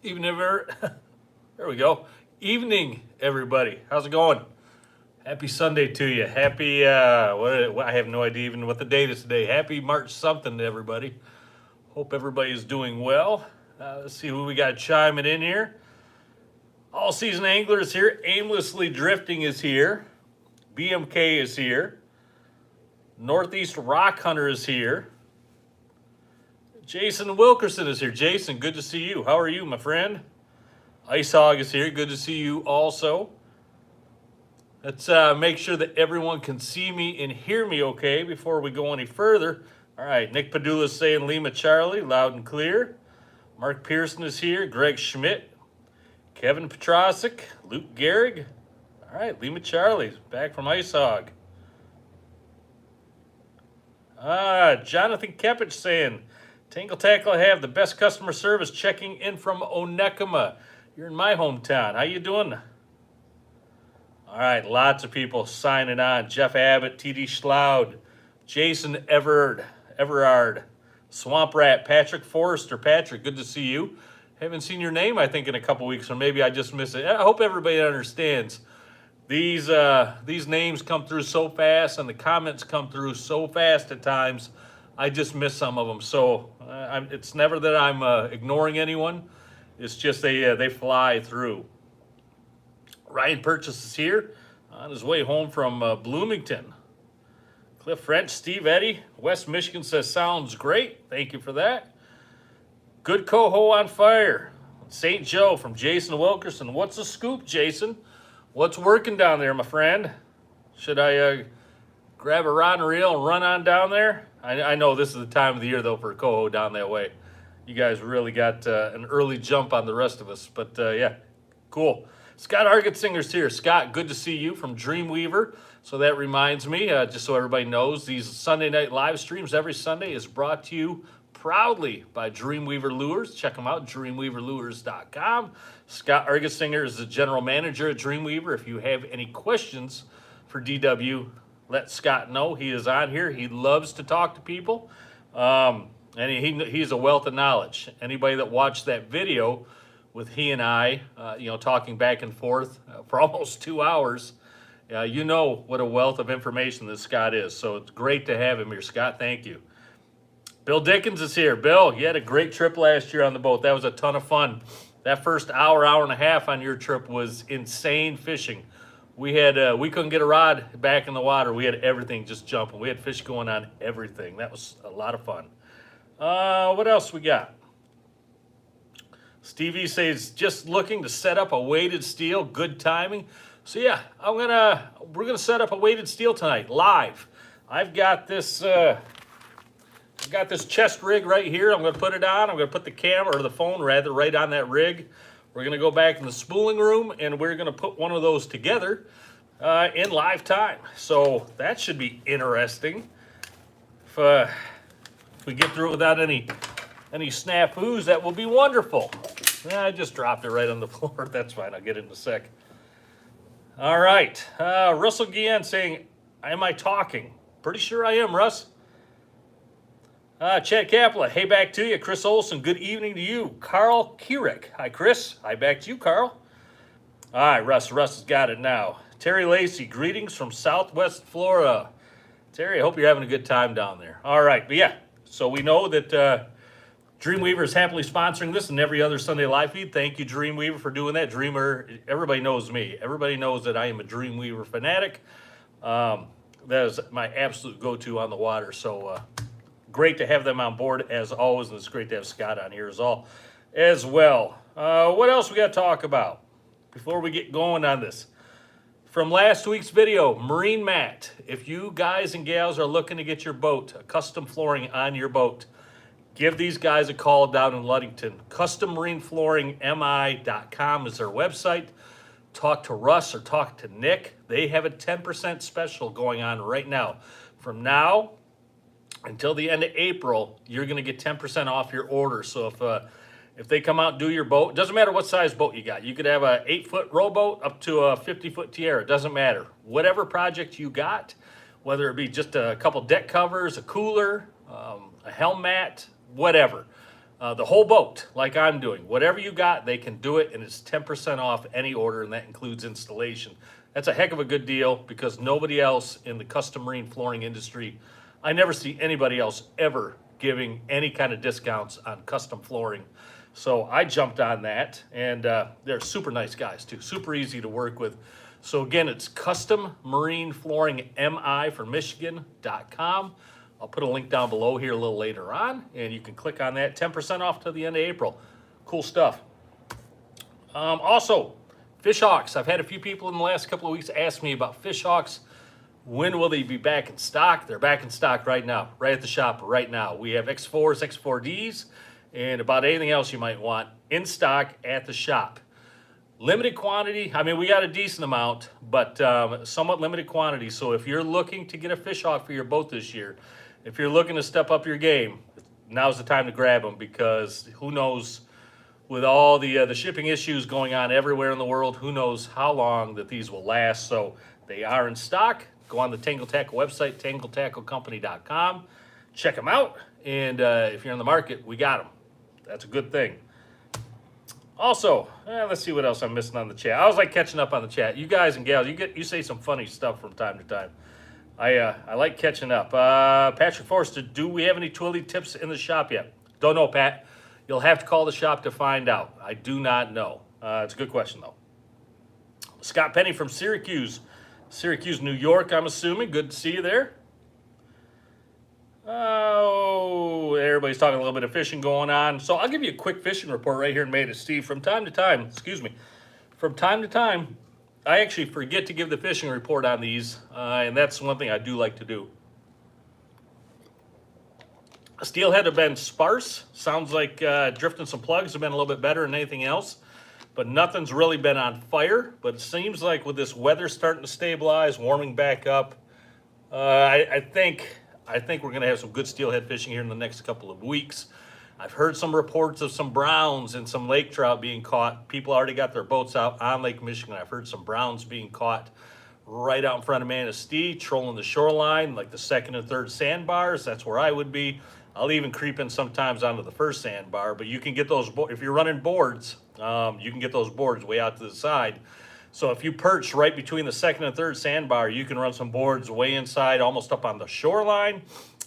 Even ever, there we go. Evening, everybody. How's it going? Happy Sunday to you. Happy, I have no idea even what the date is today. Happy March something to everybody. Hope everybody is doing well. Let's see who we got chiming in here. All Season Angler is here. Aimlessly Drifting is here. BMK is here. Northeast Rock Hunter is here. Jason Wilkerson is here. Jason, good to see you. How are you, my friend? Ice Hog is here. Good to see you also. Let's make sure that everyone can see me and hear me okay before we go any further. All right, Nick Padula is saying Lima Charlie, loud and clear. Mark Pearson is here. Greg Schmidt. Kevin Petrosic. Luke Gehrig. All right, Lima Charlie back from Ice Hog. Jonathan Kepich saying, Tangle Tackle have the best customer service, checking in from Onekama. You're in my hometown. How you doing? All right, lots of people signing on. Jeff Abbott, TD Schloud, Jason Everard, Swamp Rat, Patrick Forrester. Patrick, good to see you. Haven't seen your name, I think, in a couple weeks, or maybe I just missed it. I hope everybody understands. These names come through so fast, and the comments come through so fast at times. I just miss some of them. So it's never that I'm ignoring anyone. It's just they fly through. Ryan Purchase is here on his way home from Bloomington. Cliff French, Steve Eddy, West Michigan says, sounds great. Thank you for that. Good Coho on fire. St. Joe from Jason Wilkerson. What's the scoop, Jason? What's working down there, my friend? Should I grab a rod and reel and run on down there? I know this is the time of the year, though, for Coho down that way. You guys really got an early jump on the rest of us. But, yeah, cool. Scott Argetsinger's here. Scott, good to see you from Dreamweaver. So that reminds me, just so everybody knows, these Sunday night live streams every Sunday is brought to you proudly by Dreamweaver Lures. Check them out, dreamweaverlures.com. Scott Argetsinger is the general manager at Dreamweaver. If you have any questions for DW, let Scott know. He is on here. He loves to talk to people, and he's a wealth of knowledge. Anybody that watched that video with he and I, talking back and forth for almost 2 hours, you know what a wealth of information this Scott is. So it's great to have him here, Scott. Thank you. Bill Dickens is here. Bill, you had a great trip last year on the boat. That was a ton of fun. That first hour and a half on your trip was insane fishing. We couldn't get a rod back in the water. We had everything just jumping. We had fish going on everything. That was a lot of fun. What else we got? Stevie says, just looking to set up a weighted steel. Good timing. So yeah, we're gonna set up a weighted steel tonight live. I've got this chest rig right here. I'm going to put it on. I'm going to put the camera, or the phone rather, right on that rig. We're going to go back in the spooling room, and we're going to put one of those together in live time. So that should be interesting. If we get through it without any snafus, that will be wonderful. I just dropped it right on the floor. That's fine. I'll get it in a sec. All right. Russell Guillen saying, am I talking? Pretty sure I am, Russ. Chad Capella, hey, back to you. Chris Olson, good evening to you. Carl Kierik, hi, Chris. Hi, back to you, Carl. All right, Russ has got it now. Terry Lacey, greetings from Southwest Florida. Terry, I hope you're having a good time down there. All right, but yeah, so we know that Dreamweaver is happily sponsoring this and every other Sunday live feed. Thank you, Dreamweaver, for doing that. Everybody knows me. Everybody knows that I am a Dreamweaver fanatic. That is my absolute go-to on the water, so great to have them on board as always, and it's great to have Scott on here as well. What else we got to talk about before we get going on this? From last week's video, Marine Mat. If you guys and gals are looking to get your boat, a custom flooring on your boat, give these guys a call down in Ludington. CustomMarineFlooringMI.com is their website. Talk to Russ or talk to Nick. They have a 10% special going on right now. From now until the end of April, you're going to get 10% off your order. So if they come out and do your boat, doesn't matter what size boat you got. You could have a 8-foot rowboat up to a 50-foot Tiara. Doesn't matter. Whatever project you got, whether it be just a couple deck covers, a cooler, a helm mat, whatever. the whole boat, like I'm doing. Whatever you got, they can do it, and it's 10% off any order, and that includes installation. That's a heck of a good deal because nobody else in the custom marine flooring industry, I never see anybody else ever giving any kind of discounts on custom flooring. So I jumped on that, and they're super nice guys too, super easy to work with. So again, it's Custom Marine Flooring MI for Michigan.com. I'll put a link down below here a little later on, and you can click on that. 10% off to the end of April. Cool stuff. Also, fish hawks. I've had a few people in the last couple of weeks ask me about fish hawks. When will they be back in stock? They're back in stock right now, right at the shop right now. We have X4s, X4Ds, and about anything else you might want in stock at the shop. Limited quantity. I mean, we got a decent amount, but somewhat limited quantity. So if you're looking to get a fish hawk for your boat this year, if you're looking to step up your game, now's the time to grab them, because who knows, with all the shipping issues going on everywhere in the world, who knows how long that these will last. So they are in stock. Go on the Tangle Tackle website, tangletacklecompany.com. Check them out. And if you're in the market, we got them. That's a good thing. Also, let's see what else I'm missing on the chat. I was like catching up on the chat. You guys and gals, you say some funny stuff from time to time. I like catching up. Patrick Forrester, do we have any twilly tips in the shop yet? Don't know, Pat. You'll have to call the shop to find out. I do not know. It's a good question, though. Scott Penny from Syracuse, New York, I'm assuming. Good to see you there. Oh, everybody's talking a little bit of fishing going on. So I'll give you a quick fishing report right here in May to Steve. From time to time, I actually forget to give the fishing report on these, and that's one thing I do like to do. Steelhead have been sparse. Sounds like drifting some plugs have been a little bit better than anything else, but nothing's really been on fire. But it seems like with this weather starting to stabilize, warming back up, I think we're going to have some good steelhead fishing here in the next couple of weeks. I've heard some reports of some browns and some lake trout being caught. People already got their boats out on Lake Michigan. I've heard some browns being caught right out in front of Manistee, trolling the shoreline, like the second and third sandbars. That's where I would be. I'll even creep in sometimes onto the first sandbar, but you can get those, if you're running boards, you can get those boards way out to the side. So if you perch right between the second and third sandbar, you can run some boards way inside, almost up on the shoreline,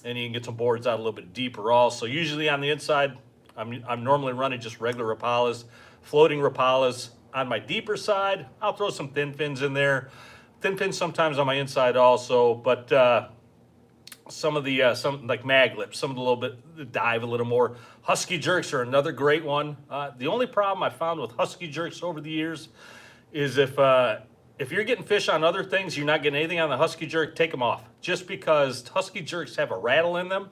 and you can get some boards out a little bit deeper also. Usually on the inside, I'm normally running just regular Rapalas, floating Rapalas. On my deeper side, I'll throw some thin fins in there. Thin fins sometimes on my inside also, but some like mag lips, some of the little bit dive a little more. Husky jerks are another great one. The only problem I found with husky jerks over the years is if you're getting fish on other things, you're not getting anything on the husky jerk, take them off. Just because husky jerks have a rattle in them,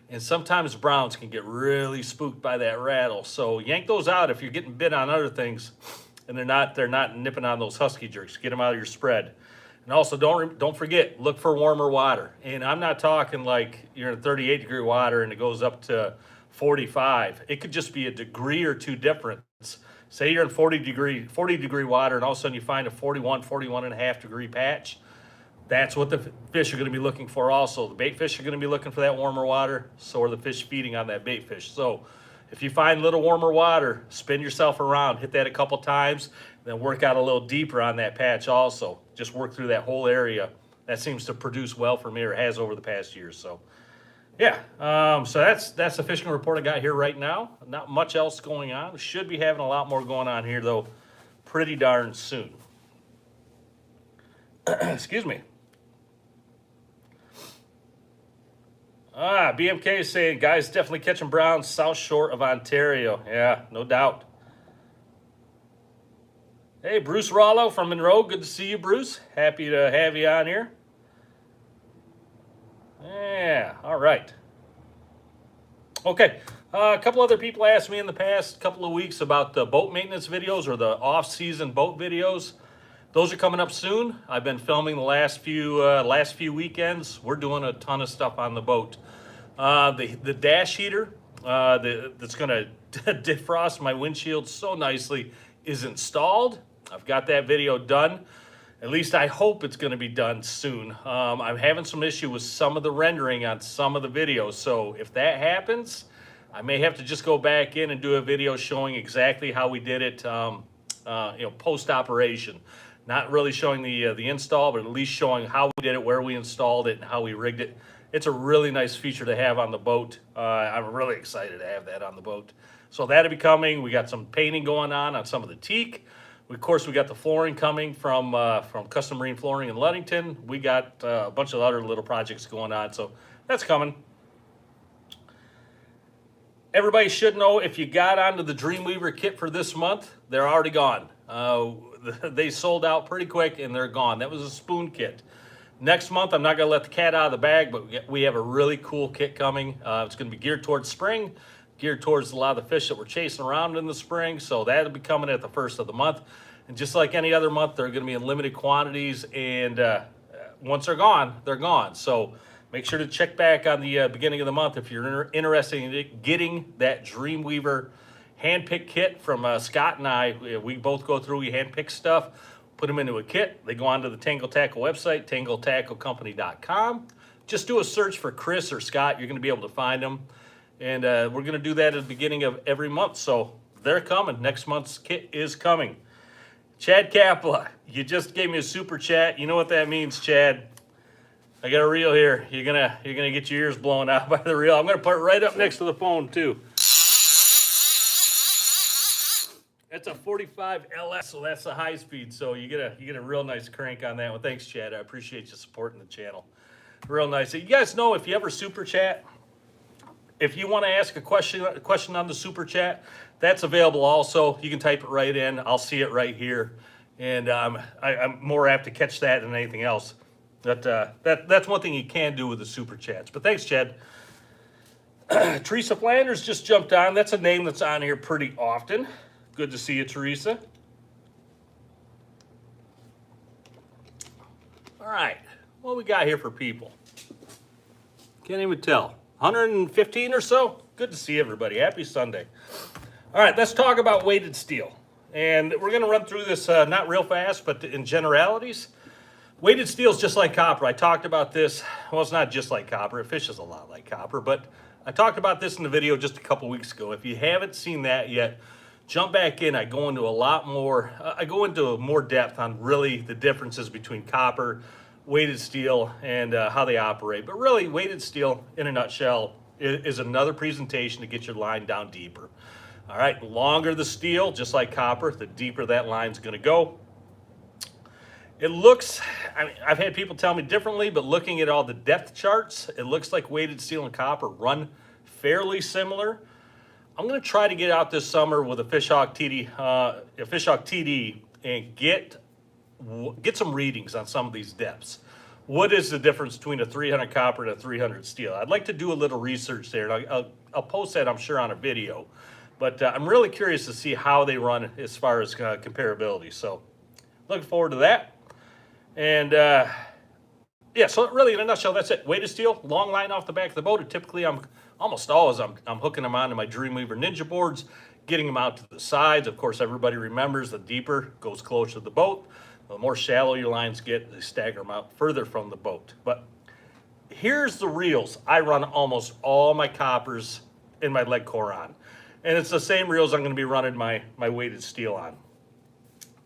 and sometimes browns can get really spooked by that rattle. So yank those out if you're getting bit on other things, and they're not nipping on those husky jerks. Get them out of your spread. And also don't forget, look for warmer water. And I'm not talking like you're in 38-degree water and it goes up to 45. It could just be a degree or two difference. Say you're in 40-degree water, and all of a sudden you find a 41 and a half degree patch. That's what the fish are going to be looking for also. The bait fish are going to be looking for that warmer water, so are the fish feeding on that bait fish. So if you find a little warmer water, spin yourself around, hit that a couple times, then work out a little deeper on that patch also. Just work through that whole area. That seems to produce well for me, or has over the past years. So yeah, so that's the fishing report I got here right now. Not much else going on. Should be having a lot more going on here though, pretty darn soon. Excuse me. BMK is saying, guys, definitely catching browns south shore of Ontario. Yeah, no doubt. Hey, Bruce Rollo from Monroe. Good to see you, Bruce. Happy to have you on here. Yeah, all right. Okay, a couple other people asked me in the past couple of weeks about the boat maintenance videos or the off-season boat videos. Those are coming up soon. I've been filming the last few weekends. We're doing a ton of stuff on the boat. The dash heater that's going to defrost my windshield so nicely is installed. I've got that video done. At least I hope it's going to be done soon. I'm having some issue with some of the rendering on some of the videos. So if that happens, I may have to just go back in and do a video showing exactly how we did it, post operation. Not really showing the install, but at least showing how we did it, where we installed it, and how we rigged it. It's a really nice feature to have on the boat. I'm really excited to have that on the boat. So that'll be coming. We got some painting going on some of the teak. Of course, we got the flooring coming from Custom Marine Flooring in Ludington. We got a bunch of other little projects going on, so that's coming. Everybody should know if you got onto the Dreamweaver kit for this month, they're already gone. They sold out pretty quick and they're gone. That was a spoon kit. Next month, I'm not going to let the cat out of the bag, but we have a really cool kit coming. It's going to be geared towards spring, geared towards a lot of the fish that we're chasing around in the spring. So that'll be coming at the first of the month. And just like any other month, they're going to be in limited quantities. And once they're gone, they're gone. So make sure to check back on the beginning of the month if you're interested in getting that Dreamweaver handpick kit from Scott and I. We both go through, we handpick stuff, put them into a kit. They go onto the Tangle Tackle website, tangletacklecompany.com. Just do a search for Chris or Scott. You're going to be able to find them. And we're going to do that at the beginning of every month. So they're coming. Next month's kit is coming. Chad Kapla, you just gave me a super chat. You know what that means, Chad. I got a reel here. You're gonna get your ears blown out by the reel. I'm gonna put it right up next to the phone too. That's a 45 LS, so that's the high speed. So you get a real nice crank on that one. Thanks, Chad. I appreciate you supporting the channel. Real nice. You guys know if you ever super chat, if you want to ask a question on the super chat, that's available also. You can type it right in. I'll see it right here, and I'm more apt to catch that than anything else. But that's one thing you can do with the super chats. But thanks, Chad. Teresa Flanders just jumped on. That's a name that's on here pretty often. Good to see you, Teresa. All right, what we got here for people? Can't even tell. 115 or so? Good to see everybody. Happy Sunday. All right, let's talk about weighted steel. And we're going to run through this not real fast, but in generalities. Weighted steel is just like copper. I talked about this. Well, it's not just like copper. It fishes a lot like copper, but I talked about this in the video just a couple weeks ago. If you haven't seen that yet, jump back in. I go into a lot more. I go into more depth on really the differences between copper, weighted steel, and how they operate. But really, weighted steel, in a nutshell, is another presentation to get your line down deeper. All right, the longer the steel, just like copper, the deeper that line's going to go. It looks, I mean, I've had people tell me differently, but looking at all the depth charts, it looks like weighted steel and copper run fairly similar. I'm going to try to get out this summer with a Fishhawk TD and get some readings on some of these depths. What is the difference between a 300 copper and a 300 steel? I'd like to do a little research there, and I'll post that, I'm sure, on a video. But I'm really curious to see how they run as far as comparability. So looking forward to that. And yeah, so really in a nutshell, that's it. Weighted steel, long line off the back of the boat. And typically, almost always I'm hooking them onto my Dreamweaver Ninja boards, getting them out to the sides. Of course, everybody remembers the deeper goes closer to the boat. The more shallow your lines get, they stagger them out further from the boat. But here's the reels I run almost all my coppers in my leg core on. And it's the same reels I'm going to be running my weighted steel on.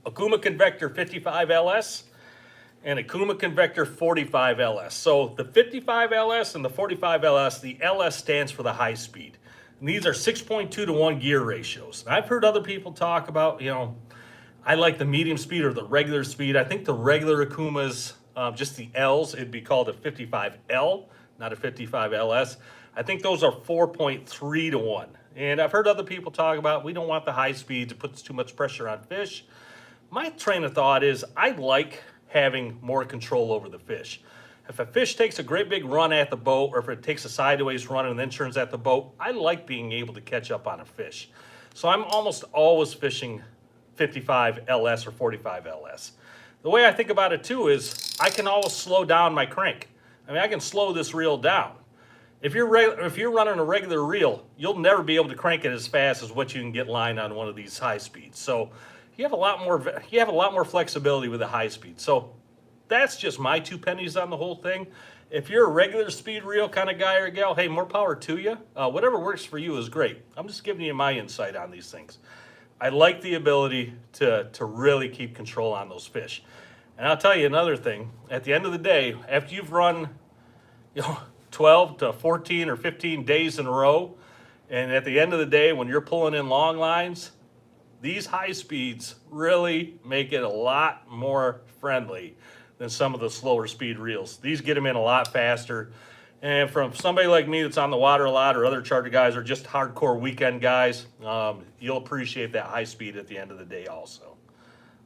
Okuma Convector 55 LS and Okuma Convector 45 LS. So the 55 LS and the 45 LS, the LS stands for the high speed. And these are 6.2 to 1 gear ratios. And I've heard other people talk about, I like the medium speed or the regular speed. I think the regular Okumas, just the L's, it'd be called a 55L, not a 55 LS. I think those are 4.3 to 1. And I've heard other people talk about, we don't want the high speeds, it puts too much pressure on fish. My train of thought is, I like having more control over the fish. If a fish takes a great big run at the boat, or if it takes a sideways run and then turns at the boat, I like being able to catch up on a fish. So I'm almost always fishing 55 LS or 45 LS. The way I think about it too is I can always slow down my crank. I mean, I can slow this reel down. If you're running a regular reel, you'll never be able to crank it as fast as what you can get line on one of these high speeds. So you have a lot more flexibility with a high speed. So that's just my 2 pennies on the whole thing. If you're a regular speed reel kind of guy or gal, hey, more power to you. Whatever works for you is great. I'm just giving you my insight on these things. I like the ability to really keep control on those fish. And I'll tell you another thing. At the end of the day, after you've run, 12 to 14 or 15 days in a row, and at the end of the day, when you're pulling in long lines, these high speeds really make it a lot more friendly than some of the slower speed reels. These get them in a lot faster. And from somebody like me that's on the water a lot, or other charter guys, or just hardcore weekend guys, you'll appreciate that high speed at the end of the day also.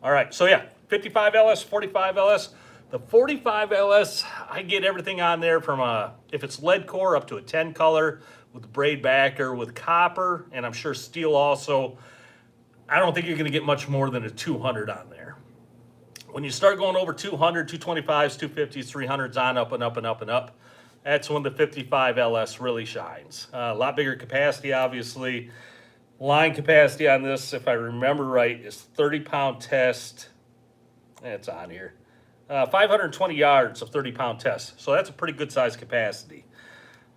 All right, so yeah, 55 LS, 45 LS. The 45 LS, I get everything on there from if it's lead core up to a 10 color with the braid backer, with copper, and I'm sure steel also. I don't think you're gonna get much more than a 200 on there. When you start going over 200, 225s, 250s, 300s on up and up and up and up, that's when the 55 LS really shines. A lot bigger capacity, obviously. Line capacity on this, if I remember right, is 30-pound test. It's on here. 520 yards of 30-pound test. So that's a pretty good size capacity.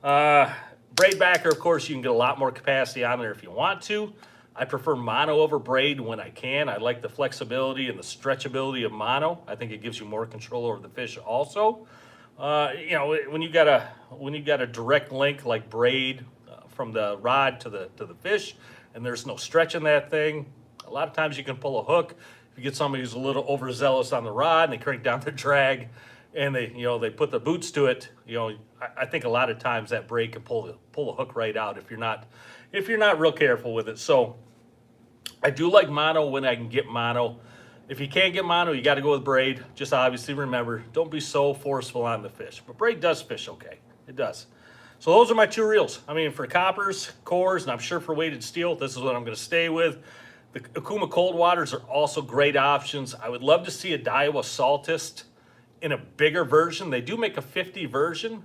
Braid backer, of course, you can get a lot more capacity on there if you want to. I prefer mono over braid when I can. I like the flexibility and the stretchability of mono. I think it gives you more control over the fish also. When you got a direct link like braid from the rod to the fish, and there's no stretch in that thing, a lot of times you can pull a hook. If you get somebody who's a little overzealous on the rod and they crank down their drag, and they put the boots to it, I think a lot of times that braid can pull a hook right out if you're not real careful with it. So I do like mono when I can get mono. If you can't get mono, you got to go with braid. Just obviously remember, don't be so forceful on the fish. But braid does fish okay. It does. So those are my two reels. I mean, for coppers, cores, and I'm sure for weighted steel, this is what I'm going to stay with. The Okuma cold waters are also great options. I would love to see a Daiwa Saltist in a bigger version. They do make a 50 version,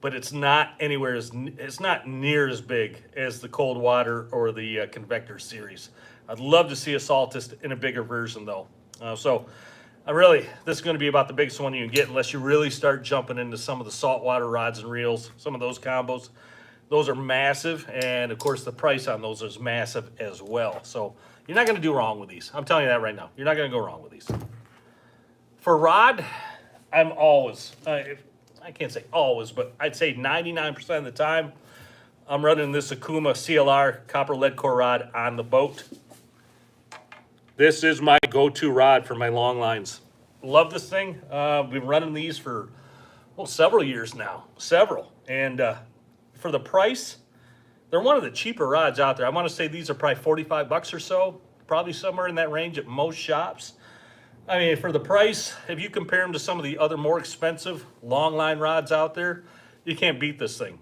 but it's not it's not near as big as the cold water or the Convector series. I'd love to see a Saltist in a bigger version though. This is going to be about the biggest one you can get unless you really start jumping into some of the saltwater rods and reels, some of those combos. Those are massive, and of course the price on those is massive as well. So you're not going to do wrong with these. I'm telling you that right now. You're not going to go wrong with these. For rod, I'm always, I can't say always, but I'd say 99% of the time, I'm running this Okuma CLR copper lead core rod on the boat. This is my go-to rod for my long lines. Love this thing. We've been running these for several years now. And for the price, they're one of the cheaper rods out there. I want to say these are probably 45 bucks or so, probably somewhere in that range at most shops. I mean, for the price, if you compare them to some of the other more expensive long line rods out there, you can't beat this thing.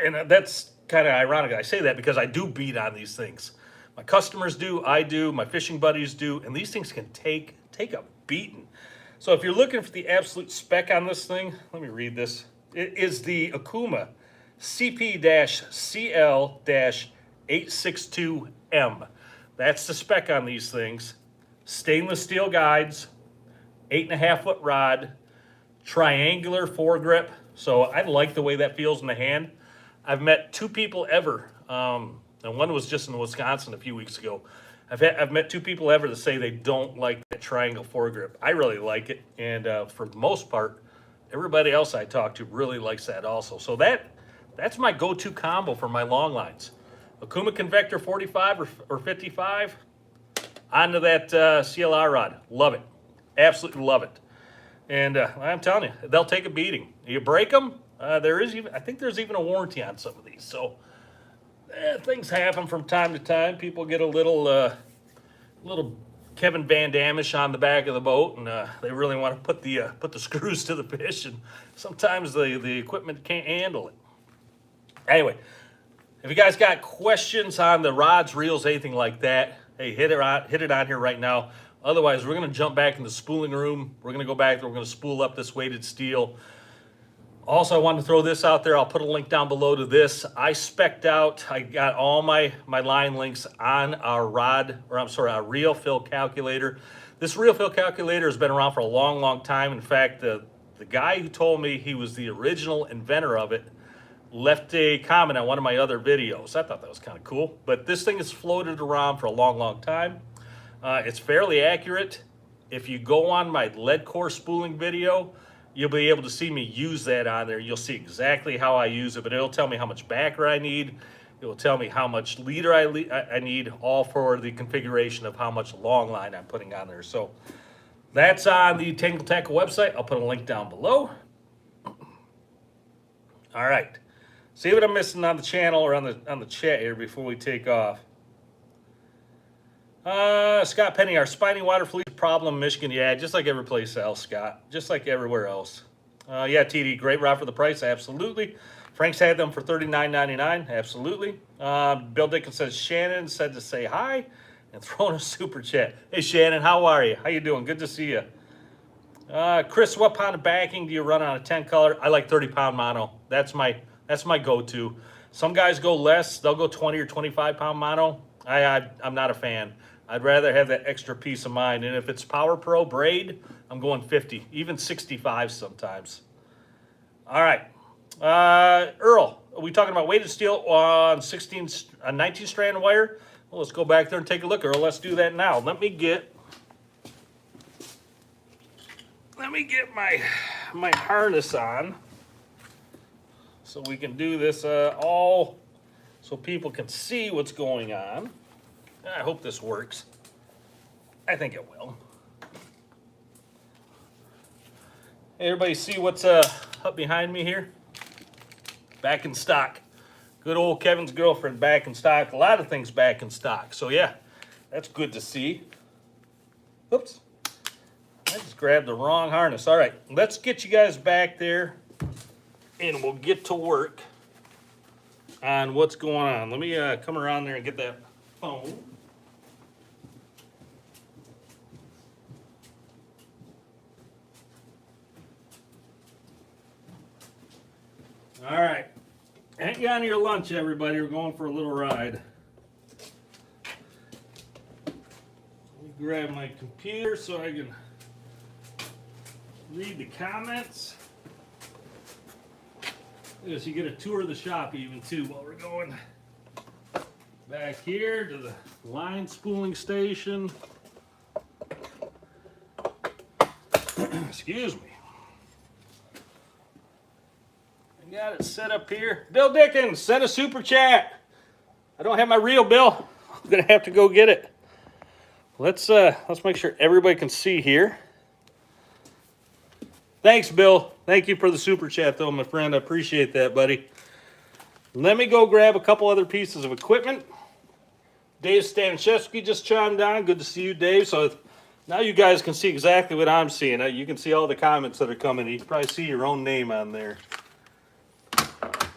And that's kind of ironic. I say that because I do beat on these things. My customers do, I do, my fishing buddies do, and these things can take a beating. So if you're looking for the absolute spec on this thing, let me read this. It is the Okuma CP-CL-862M. That's the spec on these things. Stainless steel guides, 8.5 foot rod, triangular foregrip. So I like the way that feels in the hand. I've met two people ever, and one was just in Wisconsin a few weeks ago. I've met two people ever that say they don't like that triangle foregrip. I really like it, and for the most part, everybody else I talk to really likes that also. So that's my go-to combo for my long lines. Okuma Convector 45 or 55, onto that CLR rod. Love it. Absolutely love it. And I'm telling you, they'll take a beating. You break them, I think there's even a warranty on some of these. So things happen from time to time. People get a little Kevin Van Damish on the back of the boat, and they really want to put the screws to the fish, and sometimes the equipment can't handle it. Anyway, if you guys got questions on the rods, reels, anything like that, hey, hit it on here right now. Otherwise, we're going to jump back in the spooling room. We're going to go back there. We're going to spool up this weighted steel. Also, I wanted to throw this out there. I'll put a link down below to this. I spec'd out. I got all my line links on our our reel fill calculator. This reel fill calculator has been around for a long, long time. In fact, the The guy who told me he was the original inventor of it left a comment on one of my other videos. I thought that was kind of cool. But this thing has floated around for a long, long time. It's fairly accurate. If you go on my lead core spooling video, you'll be able to see me use that on there. You'll see exactly how I use it, but it'll tell me how much backer I need. It will tell me how much leader I need, all for the configuration of how much long line I'm putting on there. So that's on the Tangle Tackle website. I'll put a link down below. All right. See what I'm missing on the channel or on the chat here before we take off. Scott Penny, our spiny water fleet problem in Michigan. Yeah, just like every place else, Scott. Just like everywhere else. Yeah, TD, great route for the price. Absolutely. Frank's had them for $39.99. Absolutely. Bill Dickens says, Shannon said to say hi and throw in a super chat. Hey, Shannon, how are you? How you doing? Good to see you. Chris, what pound of backing do you run on a 10 color? I like 30-pound mono. That's my go-to. Some guys go less. They'll go 20 or 25-pound mono. I'm not a fan. I'd rather have that extra peace of mind. And if it's Power Pro braid, I'm going 50, even 65 sometimes. All right. Earl, are we talking about weighted steel on 19 strand wire? Well, let's go back there and take a look, Earl. Let's do that now. Let me get my harness on so we can do this all so people can see what's going on. I hope this works. I think it will. Hey, everybody see what's up behind me here? Back in stock. Good old Kevin's girlfriend back in stock. A lot of things back in stock. So yeah, that's good to see. Oops. I just grabbed the wrong harness. All right, let's get you guys back there and we'll get to work on what's going on. Let me come around there and get that phone. All right, hang on to your lunch, everybody. We're going for a little ride. Let me grab my computer so I can read the comments. As you get a tour of the shop even too while we're going back here to the line spooling station. Excuse me. I got it set up here. Bill Dickens, send a super chat. I don't have my reel, Bill. I'm gonna have to go get it. Let's make sure everybody can see here. Thanks, Bill. Thank you for the super chat, though, my friend. I appreciate that, buddy. Let me go grab a couple other pieces of equipment. Dave Stanishevsky just chimed on. Good to see you, Dave. So now you guys can see exactly what I'm seeing. You can see all the comments that are coming. You can probably see your own name on there.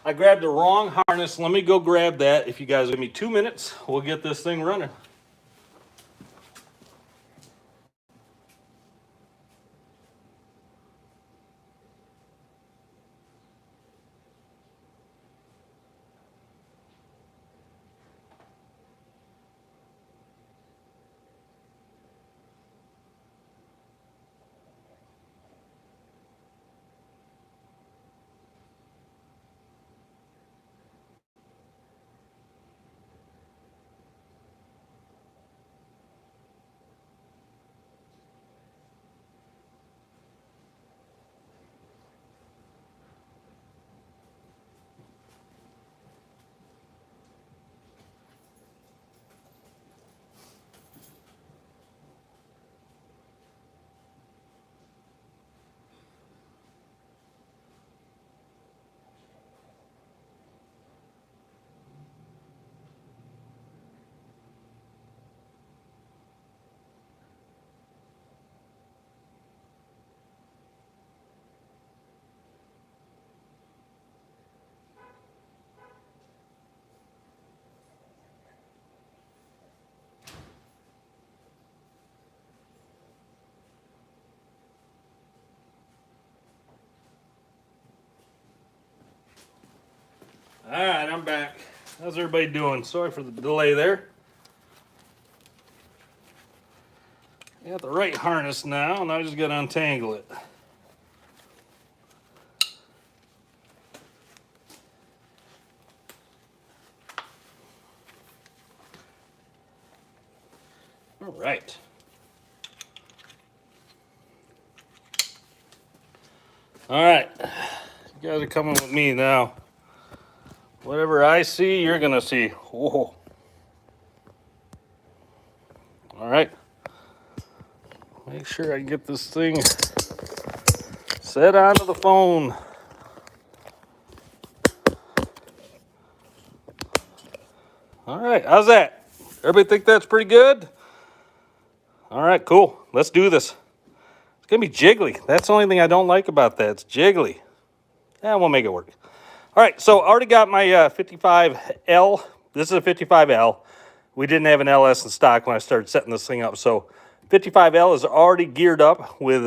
I grabbed the wrong harness. Let me go grab that. If you guys give me 2 minutes, we'll get this thing running. All right, I'm back. How's everybody doing? Sorry for the delay there. I got the right harness now, and I just got to untangle it. All right. All right. You guys are coming with me now. Whatever I see, you're going to see. Whoa. All right. Make sure I get this thing set onto the phone. All right. How's that? Everybody think that's pretty good? All right, cool. Let's do this. It's going to be jiggly. That's the only thing I don't like about that. It's jiggly. Yeah, we'll make it work. All right, so I already got my 55L. This is a 55L. We didn't have an LS in stock when I started setting this thing up. So 55L is already geared up with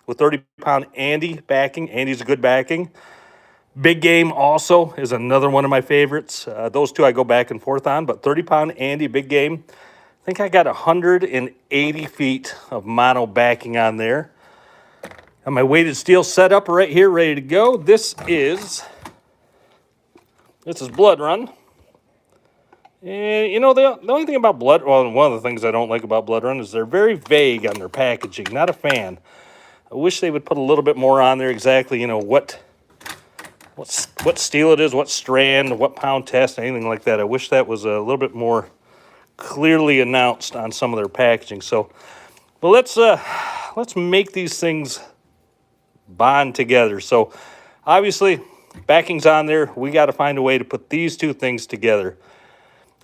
30-pound Andy backing. Andy's a good backing. Big Game also is another one of my favorites. Those two I go back and forth on, but 30-pound Andy, Big Game. I think I got 180 feet of mono backing on there. Got my weighted steel set up right here, ready to go. This is Blood Run. And, you know, the only thing about one of the things I don't like about Blood Run is they're very vague on their packaging. Not a fan. I wish they would put a little bit more on there exactly, you know, what steel it is, what strand, what pound test, anything like that. I wish that was a little bit more clearly announced on some of their packaging. So, but let's make these things bond together. So, obviously, backing's on there. We got to find a way to put these two things together.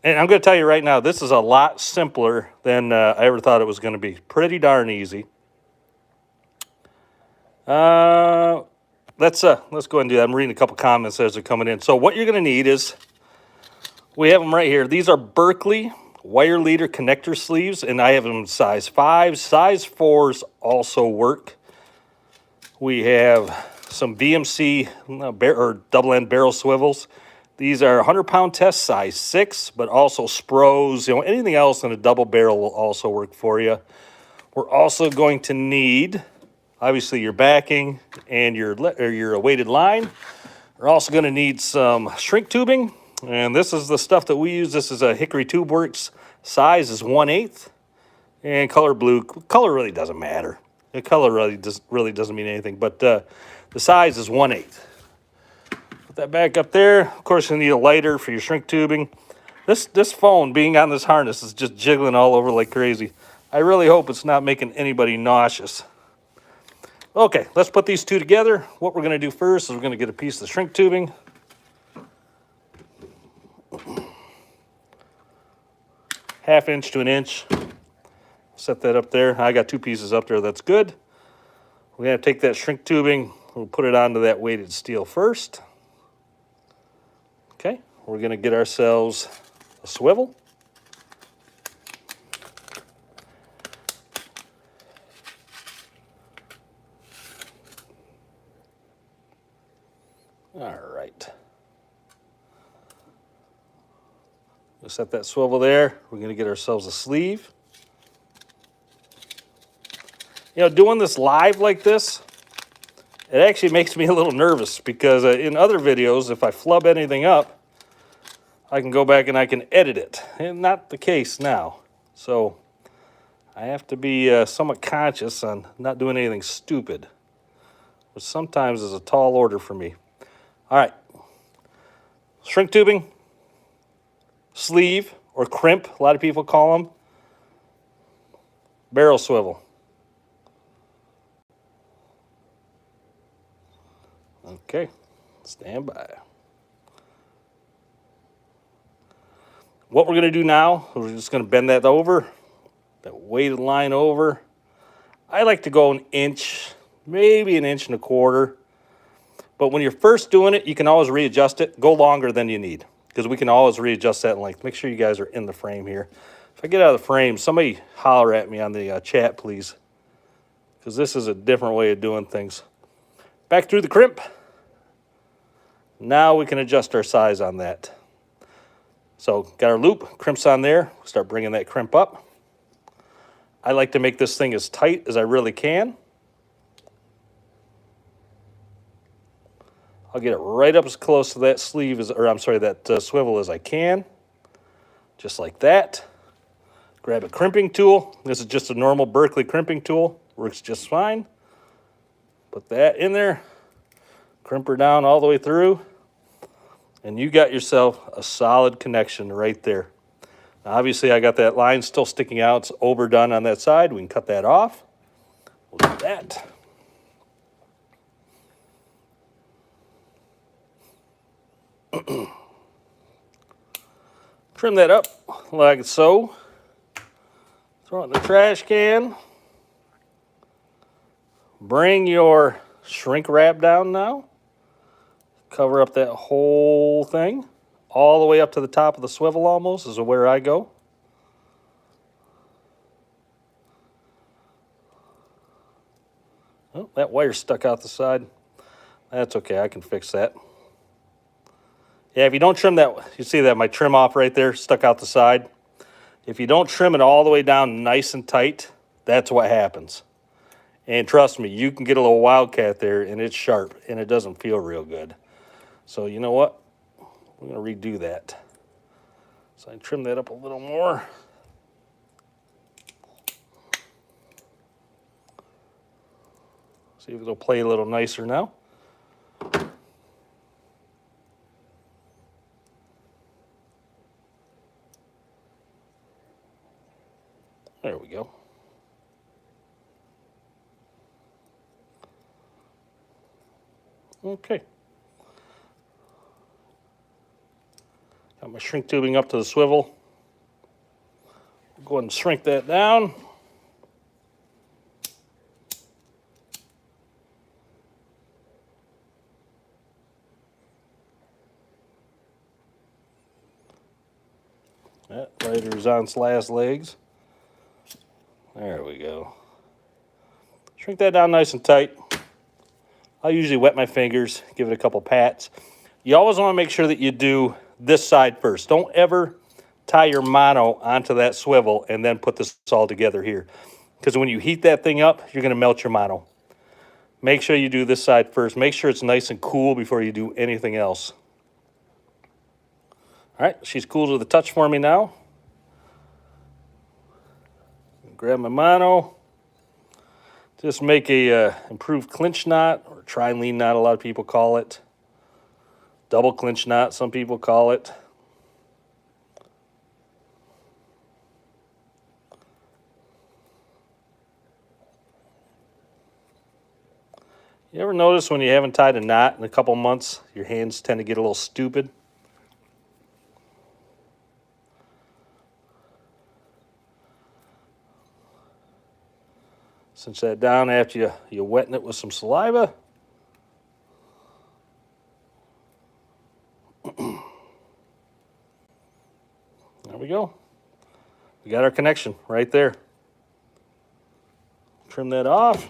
And I'm going to tell you right now, this is a lot simpler than I ever thought it was going to be. Pretty darn easy. Let's go ahead and do that. I'm reading a couple comments as they're coming in. So what you're going to need is, we have them right here. These are Berkeley wire leader connector sleeves, and I have them size 5. Size 4s also work. We have some VMC or double end barrel swivels. These are 100-pound test size 6, but also Spros. You know, anything else in a double barrel will also work for you. We're also going to need, obviously, your backing and your weighted line. We're also going to need some shrink tubing, and this is the stuff that we use. This is a Hickory Tube Works. Size is 1/8, and color blue. Color really doesn't matter. The color really doesn't mean anything, but the size is 1/8. Put that back up there. Of course, you need a lighter for your shrink tubing. This phone being on this harness is just jiggling all over like crazy. I really hope it's not making anybody nauseous. Okay, let's put these two together. What we're going to do first is we're going to get a piece of the shrink tubing. Half inch to an inch. Set that up there. I got 2 pieces up there. That's good. We're going to take that shrink tubing. We'll put it onto that weighted steel first. Okay, we're going to get ourselves a swivel. All right. We'll set that swivel there. We're going to get ourselves a sleeve. You know, doing this live like this, it actually makes me a little nervous because in other videos, if I flub anything up, I can go back and I can edit it. And not the case now. So I have to be somewhat conscious on not doing anything stupid, which sometimes is a tall order for me. All right. Shrink tubing, sleeve, or crimp, a lot of people call them. Barrel swivel. Okay, stand by. What we're going to do now, we're just going to bend that over, that weighted line over. I like to go 1 inch, maybe 1.25 inches. But when you're first doing it, you can always readjust it. Go longer than you need, because we can always readjust that in length. Make sure you guys are in the frame here. If I get out of the frame, somebody holler at me on the chat, please, because this is a different way of doing things. Back through the crimp. Now we can adjust our size on that. So got our loop, crimps on there. Start bringing that crimp up. I like to make this thing as tight as I really can. I'll get it right up as close to that sleeve as, or I'm sorry, that swivel as I can. Just like that. Grab a crimping tool. This is just a normal Berkeley crimping tool. Works just fine. Put that in there. Crimp her down all the way through. And you got yourself a solid connection right there. Now, obviously, I got that line still sticking out. It's overdone on that side. We can cut that off. We'll do that. Trim that up like so. Throw it in the trash can. Bring your shrink wrap down now. Cover up that whole thing. All the way up to the top of the swivel almost is where I go. Oh, that wire stuck out the side. That's okay, I can fix that. Yeah, if you don't trim that, you see that my trim off right there, stuck out the side. If you don't trim it all the way down nice and tight, that's what happens. And trust me, you can get a little wildcat there and it's sharp and it doesn't feel real good. So you know what? We're gonna redo that. So I trim that up a little more. See if it'll play a little nicer now. There we go. Okay. Got my shrink tubing up to the swivel. Go ahead and shrink that down. That lighter's on its last legs. There we go. Shrink that down nice and tight. I usually wet my fingers, give it a couple pats. You always want to make sure that you do this side first. Don't ever tie your mono onto that swivel and then put this all together here. Because when you heat that thing up, you're going to melt your mono. Make sure you do this side first. Make sure it's nice and cool before you do anything else. All right, she's cool to the touch for me now. Grab my mono. Just make a improved clinch knot, or tri-lean knot, a lot of people call it. Double clinch knot, some people call it. You ever notice when you haven't tied a knot in a couple months, your hands tend to get a little stupid? Cinch that down after you wetten it with some saliva. There we go. We got our connection right there. Trim that off.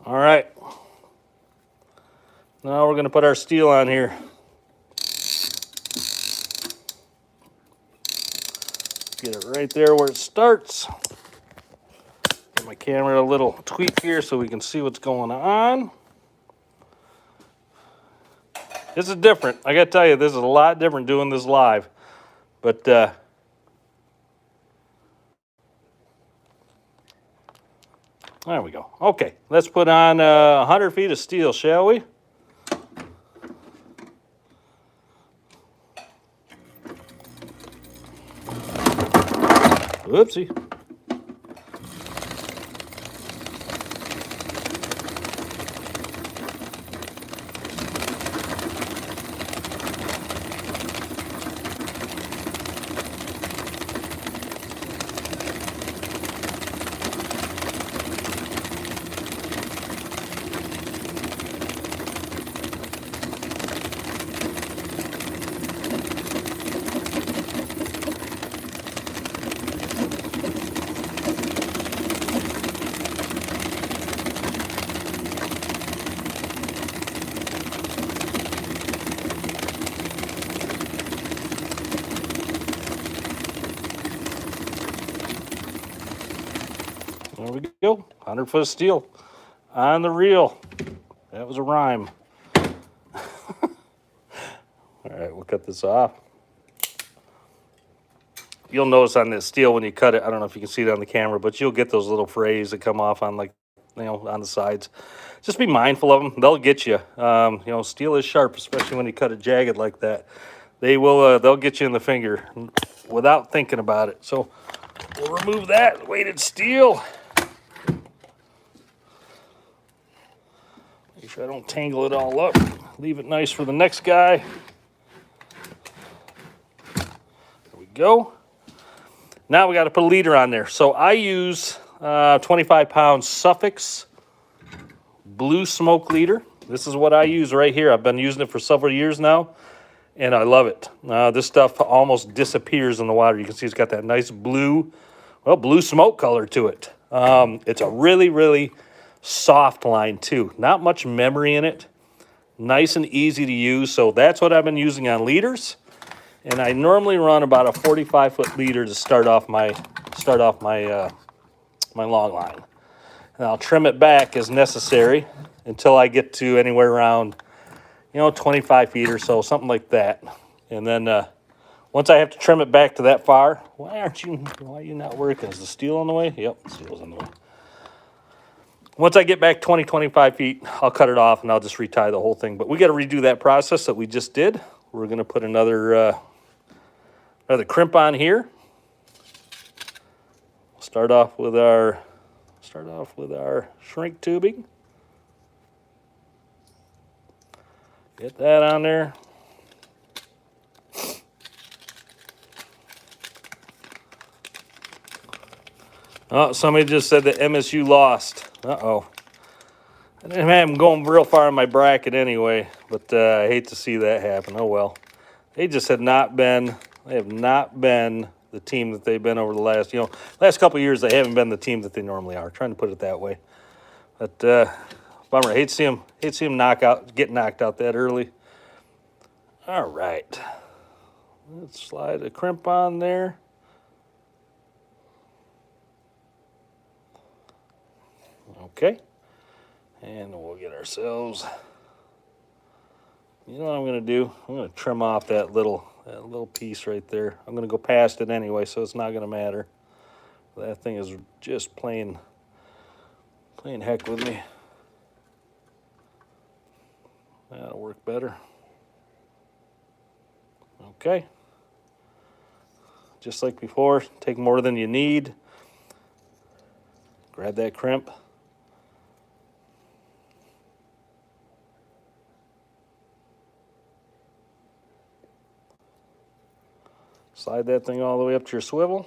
All right. Now we're going to put our steel on here. Get it right there where it starts. Give my camera a little tweak here so we can see what's going on. This is different. I got to tell you, this is a lot different doing this live. But there we go. Okay, let's put on 100 feet of steel, shall we? Whoopsie. There we go, 100 foot of steel on the reel. That was a rhyme. All right, we'll cut this off. you'll notice on this steel when you cut it, I don't know if you can see it on the camera, but you'll get those little frays that come off on, like, on the sides. Just be mindful of them. They'll get you. Steel is sharp, especially when you cut it jagged like that. They'll get you in the finger without thinking about it. So we'll remove that weighted steel. Make sure I don't tangle it all up. Leave it nice for the next guy. There we go. Now we got to put a leader on there. So I use 25-pound Suffolk's blue smoke leader. This is what I use right here. I've been using it for several years now, and I love it. This stuff almost disappears in the water. You can see it's got that nice blue smoke color to it. It's a really, really soft line too. Not much memory in it. Nice and easy to use. So that's what I've been using on leaders. And I normally run about a 45-foot leader to start off my my long line. And I'll trim it back as necessary until I get to anywhere around, 25 feet or so, something like that. And then once I have to trim it back to that far, why are you not working? Is the steel on the way? Yep, the steel's on the way. Once I get back 20, 25 feet, I'll cut it off and I'll just retie the whole thing. But we got to redo that process that we just did. We're going to put another crimp on here. Start off with our shrink tubing. Get that on there. Oh, somebody just said that MSU lost. Uh-oh. I didn't have them going real far in my bracket anyway, but I hate to see that happen. Oh, well. They have not been the team that they've been over the last couple of years. They haven't been the team that they normally are. Trying to put it that way. But bummer. I hate to see them get knocked out that early. All right. Let's slide a crimp on there. Okay. And we'll get ourselves, you know what I'm going to do? I'm going to trim off that little piece right there. I'm going to go past it anyway, so it's not going to matter. That thing is just playing heck with me. That'll work better. Okay. Just like before, take more than you need. Grab that crimp. Slide that thing all the way up to your swivel.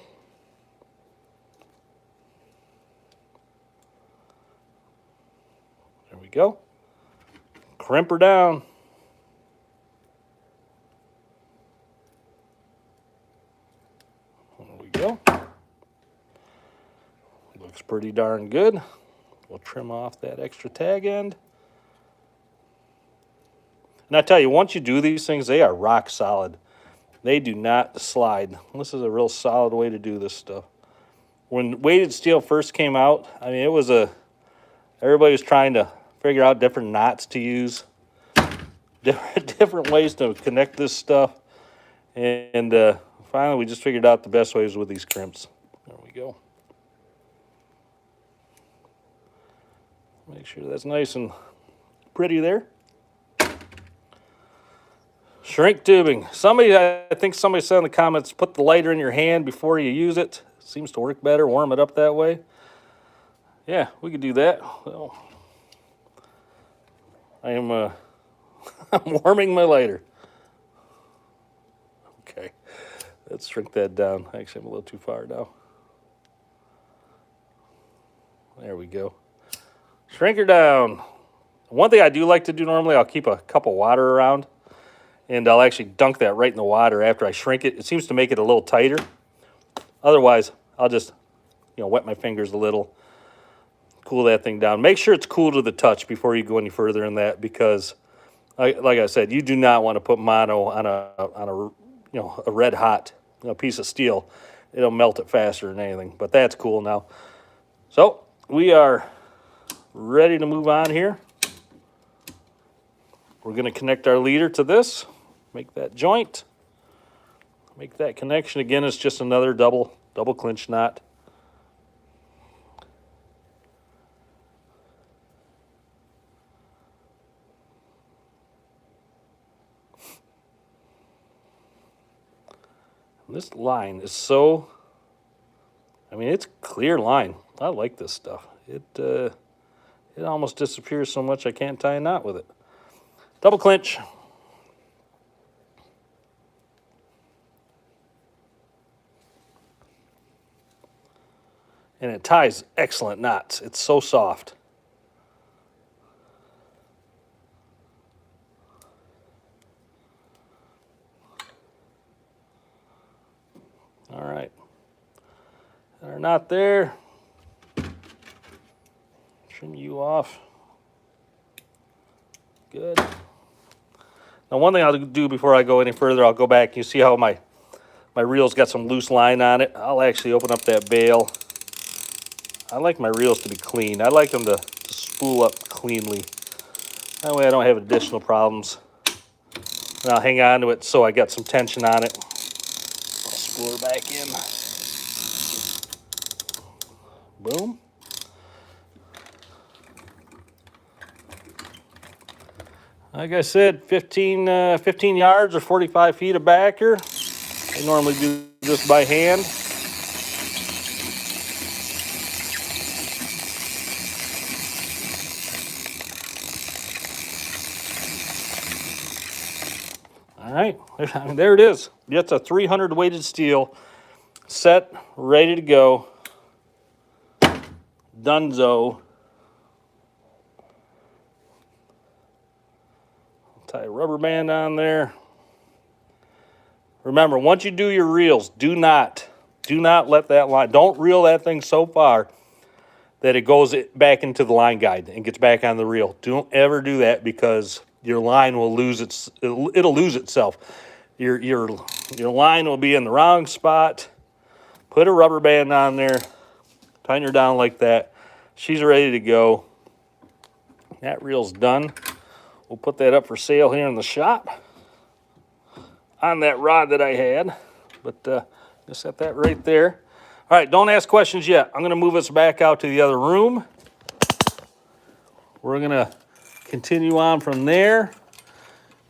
There we go. Crimp her down. There we go. Looks pretty darn good. We'll trim off that extra tag end. And I tell you, once you do these things, they are rock solid. They do not slide. This is a real solid way to do this stuff. When weighted steel first came out, I mean, everybody was trying to figure out different knots to use, different ways to connect this stuff. And finally, we just figured out the best ways with these crimps. There we go. Make sure that's nice and pretty there. Shrink tubing. I think somebody said in the comments, put the lighter in your hand before you use it. Seems to work better, warm it up that way. Yeah, we could do that. Well, I'm warming my lighter. Okay, let's shrink that down. Actually, I'm a little too far now. There we go. Shrink her down. One thing I do like to do normally, I'll keep a cup of water around. And I'll actually dunk that right in the water after I shrink it. It seems to make it a little tighter. Otherwise, I'll just, wet my fingers a little, cool that thing down. Make sure it's cool to the touch before you go any further in that, because, like I said, you do not want to put mono on a red hot piece of steel. It'll melt it faster than anything. But that's cool now. So we are ready to move on here. We're going to connect our leader to this. Make that joint. Make that connection again. It's just another double clinch knot. This line is so, I mean, it's clear line. I like this stuff. It almost disappears so much I can't tie a knot with it. Double clinch. And it ties excellent knots. It's so soft. All right. They're not there. Trim you off. Good. Now, one thing I'll do before I go any further, I'll go back. You see how my reel's got some loose line on it? I'll actually open up that bail. I like my reels to be clean. I like them to spool up cleanly. That way I don't have additional problems. And I'll hang on to it so I got some tension on it. I'll spool her back in. Boom. Like I said, 15 yards or 45 feet of backer. I normally do this by hand. All right, there it is. It's a 300 weighted steel, set, ready to go. Dunzo. Tie a rubber band on there. Remember, once you do your reels, do not let that line, don't reel that thing so far that it goes back into the line guide and gets back on the reel. Don't ever do that because your line will lose it'll lose itself. Your line will be in the wrong spot. Put a rubber band on there, tighten her down like that. She's ready to go. That reel's done. We'll put that up for sale here in the shop on that rod that I had. But just set that right there. All right, don't ask questions yet. I'm going to move us back out to the other room. We're going to continue on from there.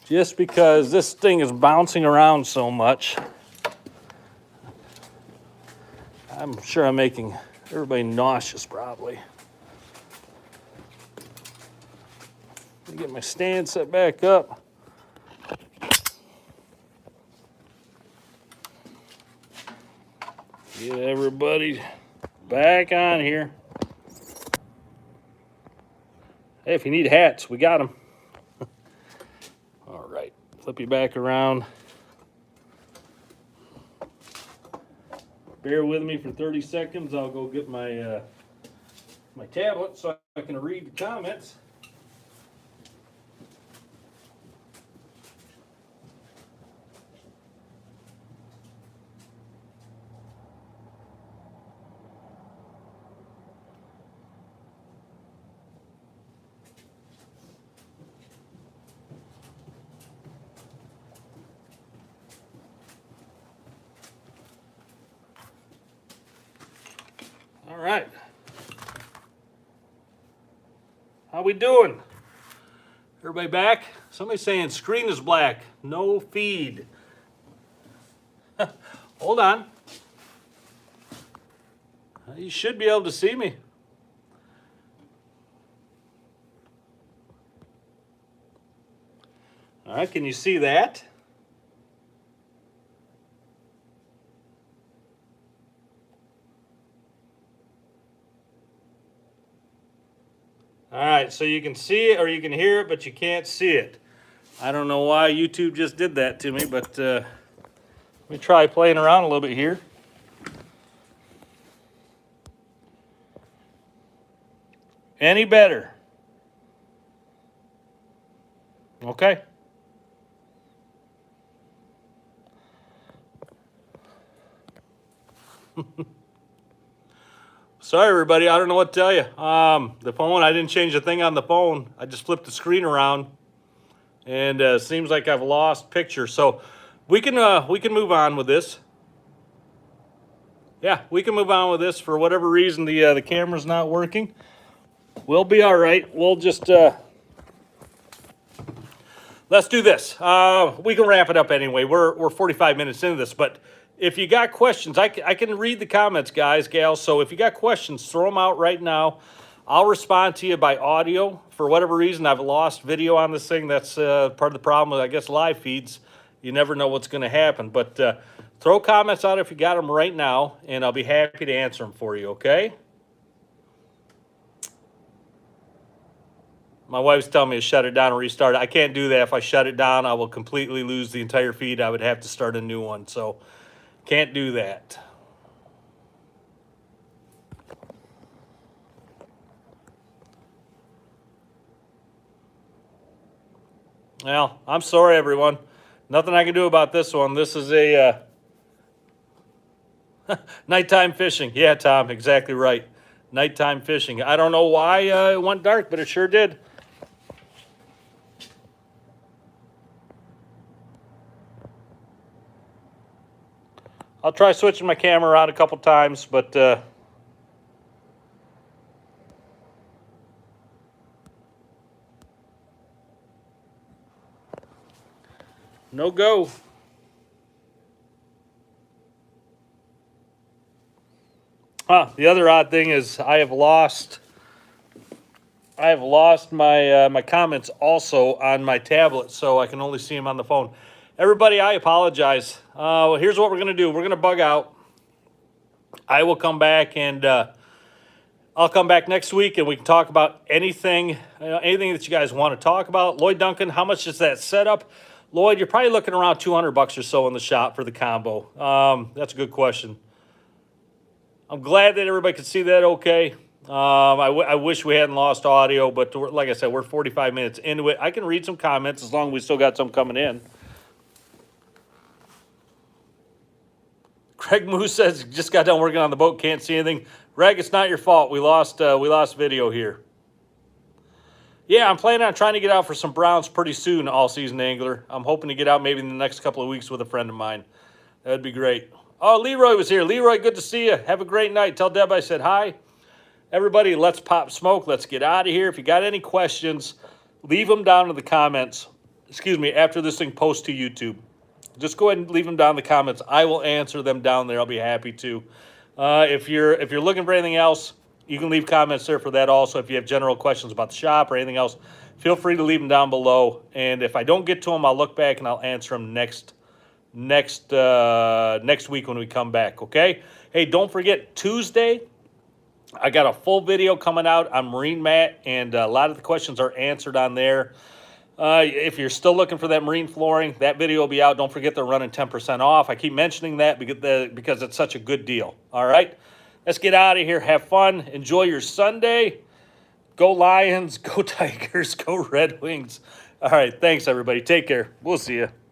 Just because this thing is bouncing around so much, I'm sure I'm making everybody nauseous probably. Let me get my stand set back up. Get everybody back on here. Hey, if you need hats, we got them. All right, flip you back around. Bear with me for 30 seconds. I'll go get my my tablet so I can read the comments. All right. How we doing? Everybody back? Somebody's saying screen is black. No feed. Hold on. You should be able to see me. All right, can you see that? All right, so you can see it or you can hear it, but you can't see it. I don't know why YouTube just did that to me, but let me try playing around a little bit here. Any better? Okay. Sorry, everybody. I don't know what to tell you. The phone, I didn't change a thing on the phone. I just flipped the screen around, and it seems like I've lost picture. So We can move on with this. Yeah, we can move on with this. For whatever reason, the camera's not working. We'll be all right. We'll just let's do this. We can wrap it up anyway. We're 45 minutes into this, but if you got questions, I can read the comments, guys, gals. So if you got questions, throw them out right now. I'll respond to you by audio. For whatever reason, I've lost video on this thing. That's part of the problem with, I guess, live feeds. You never know what's going to happen. But throw comments out if you got them right now, and I'll be happy to answer them for you, okay? My wife's telling me to shut it down and restart it. I can't do that. If I shut it down, I will completely lose the entire feed. I would have to start a new one. So can't do that. Well, I'm sorry, everyone. Nothing I can do about this one. This is a nighttime fishing. Yeah, Tom, exactly right. Nighttime fishing. I don't know why it went dark, but it sure did. I'll try switching my camera around a couple times, but no go. The other odd thing is I have lost my my comments also on my tablet, so I can only see them on the phone. Everybody, I apologize. Here's what we're gonna do. We're gonna bug out. I will come back and I'll come back next week and we can talk about anything, anything that you guys want to talk about. Lloyd Duncan, how much is that setup? Lloyd, you're probably looking around $200 or so in the shop for the combo. That's a good question. I'm glad that everybody could see that okay. I wish we hadn't lost audio, but like I said, we're 45 minutes into it. I can read some comments as long as we still got some coming in. Greg Moose says, just got done working on the boat, can't see anything. Greg, it's not your fault. We lost video here. Yeah, I'm planning on trying to get out for some browns pretty soon, all season angler. I'm hoping to get out maybe in the next couple of weeks with a friend of mine. That'd be great. Oh, Leroy was here. Leroy, good to see you. Have a great night. Tell Deb I said hi. Everybody, let's pop smoke. Let's get out of here. If you got any questions, leave them down in the comments. Excuse me, after this thing posts to YouTube. Just go ahead and leave them down in the comments. I will answer them down there. I'll be happy to. If you're looking for anything else, you can leave comments there for that also. If you have general questions about the shop or anything else, feel free to leave them down below. And if I don't get to them, I'll look back and I'll answer them next week when we come back, okay? Hey, don't forget, Tuesday, I got a full video coming out on Marine Mat, and a lot of the questions are answered on there. If you're still looking for that marine flooring, that video will be out. Don't forget they're running 10% off. I keep mentioning that because it's such a good deal. All right, let's get out of here. Have fun. Enjoy your Sunday. Go Lions. Go Tigers. Go Red Wings. All right, thanks, everybody. Take care. We'll see you.